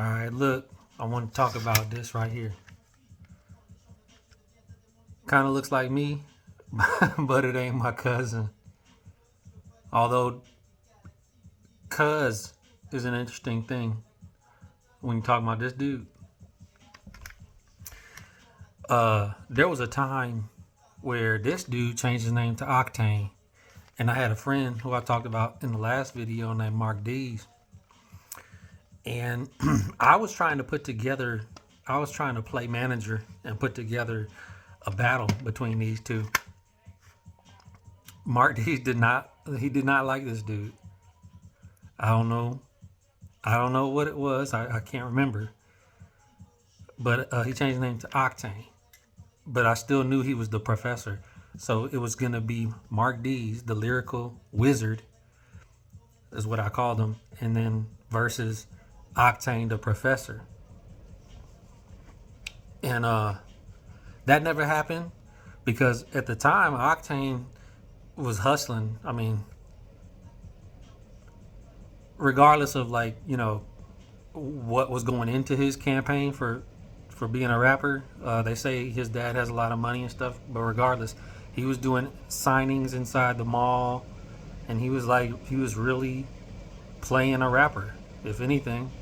All right, look, I want to talk about this right here. Kind of looks like me, but it ain't my cousin. Although, cuz is an interesting thing when you talk about this dude. There was a time where this dude changed his name to Octane. And I had a friend who I talked about in the last video named Mark D's. And I was trying to play manager and put together a battle between these two. Mark D he did not like this dude. I don't know. I don't know what it was. I can't remember. But he changed his name to Octane. But I still knew he was the professor. So it was going to be Mark D's, the lyrical wizard, is what I called him. And then versus Octane, the professor. And that never happened because at the time, Octane was hustling. I mean, regardless of what was going into his campaign for being a rapper, they say his dad has a lot of money and stuff. But regardless, he was doing signings inside the mall, and he was really playing a rapper, if anything.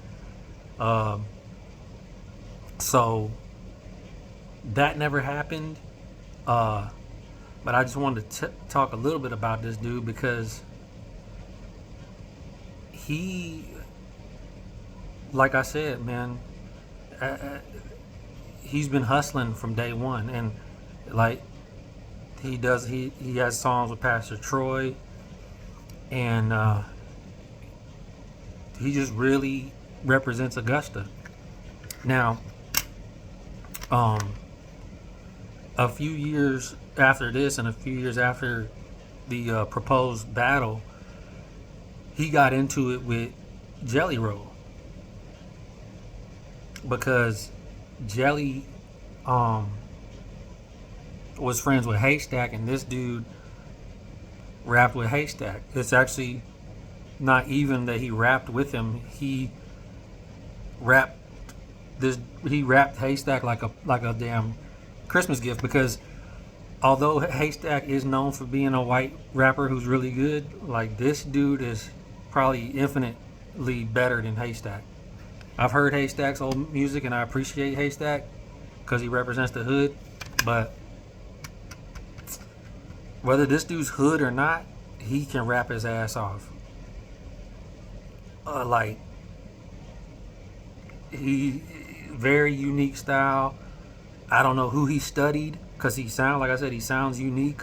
So that never happened. But I just wanted to talk a little bit about this dude because he, like I said, man, he's been hustling from day one, and like he has songs with Pastor Troy, and he just really represents Augusta. Now, a few years after this, and a few years after the proposed battle, he got into it with Jelly Roll because Jelly was friends with Haystack, and this dude rapped with Haystack. It's actually not even that he rapped with him. He rapped Haystack like a damn Christmas gift, because although Haystack is known for being a white rapper who's really good, like this dude is probably infinitely better than Haystack. I've heard Haystack's old music and I appreciate Haystack because he represents the hood, but whether this dude's hood or not, he can rap his ass off. He very unique style. I don't know who he studied because he sounds unique.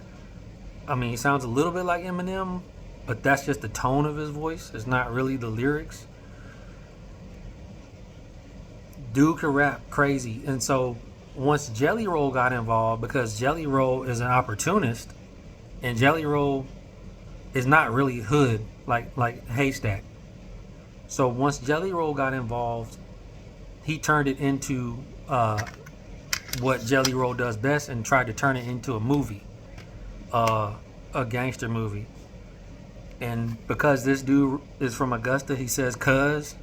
I mean, he sounds a little bit like Eminem, but that's just the tone of his voice. It's not really the lyrics. Dude can rap crazy. And so once Jelly Roll got involved, because Jelly Roll is an opportunist, and Jelly Roll is not really hood like Haystack. So once Jelly Roll got involved, he turned it into what Jelly Roll does best and tried to turn it into a movie, a gangster movie. And because this dude is from Augusta, he says "cuz,"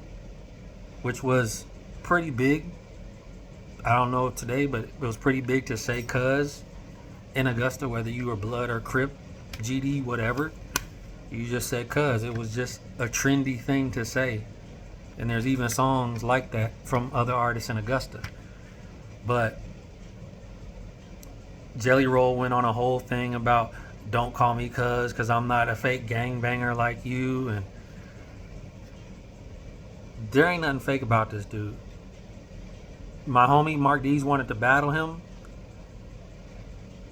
which was pretty big. I don't know today, but it was pretty big to say "cuz" in Augusta, whether you were Blood or Crip, GD, whatever. You just said "cuz." It was just a trendy thing to say. And there's even songs like that from other artists in Augusta. But Jelly Roll went on a whole thing about "don't call me cuz, cause I'm not a fake gangbanger like you," and there ain't nothing fake about this dude. My homie Mark D's wanted to battle him.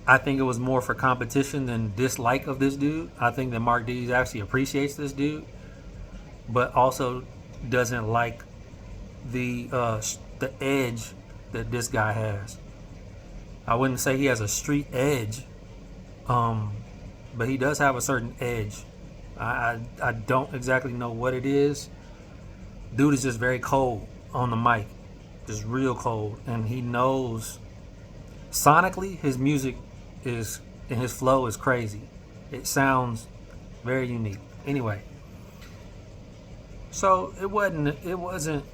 I think it was more for competition than dislike of this dude. I think that Mark D's actually appreciates this dude, but also doesn't like the edge that this guy has. I wouldn't say he has a street edge, but he does have a certain edge. I don't exactly know what it is. Dude is just very cold on the mic, just real cold, and he knows sonically his music is, and his flow is crazy. It sounds very unique. Anyway, so it wasn't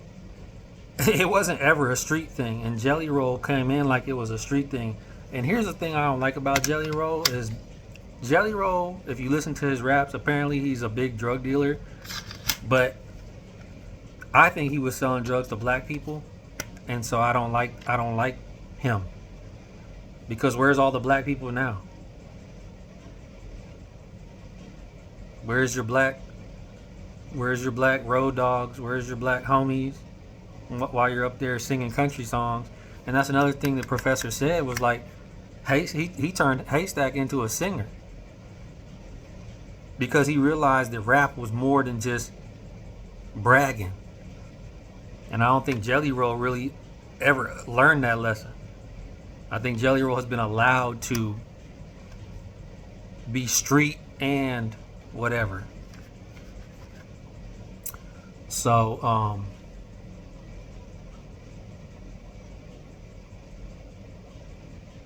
It wasn't ever a street thing, and Jelly Roll came in like it was a street thing. And here's the thing I don't like about Jelly Roll is Jelly Roll. If you listen to his raps, apparently he's a big drug dealer, but I think he was selling drugs to black people, and so I don't like him because where's all the black people now? Where's your black? Where's your black road dogs? Where's your black homies? While you're up there singing country songs, and that's another thing the professor said was like, he turned Haystack into a singer because he realized that rap was more than just bragging. And I don't think Jelly Roll really ever learned that lesson. I think Jelly Roll has been allowed to be street and whatever. So,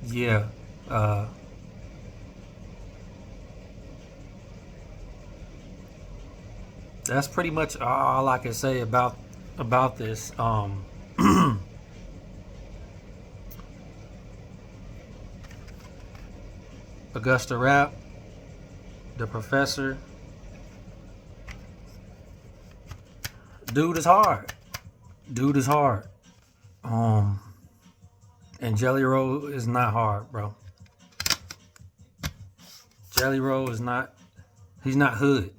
yeah, that's pretty much all I can say about this. Augusta Rap, the professor, dude is hard. Dude is hard. Um, and Jelly Roll is not hard, bro. Jelly Roll is not. He's not hood.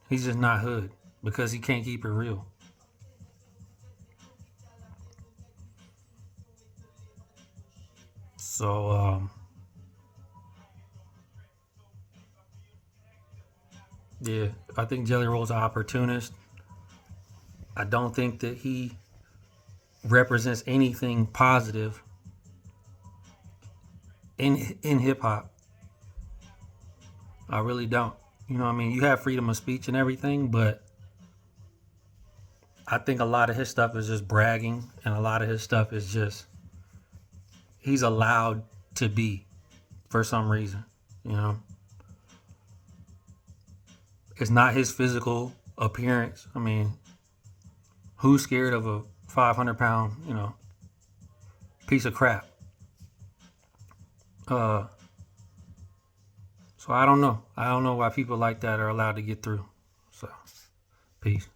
He's just not hood because he can't keep it real. So, yeah, I think Jelly Roll's an opportunist. I don't think that he represents anything positive in hip hop. I really don't. You know what I mean? You have freedom of speech and everything, but I think a lot of his stuff is just bragging, and a lot of his stuff is just he's allowed to be for some reason. You know, it's not his physical appearance. I mean, who's scared of a 500 pound, piece of crap? Uh, so I don't know. I don't know why people like that are allowed to get through. So, peace.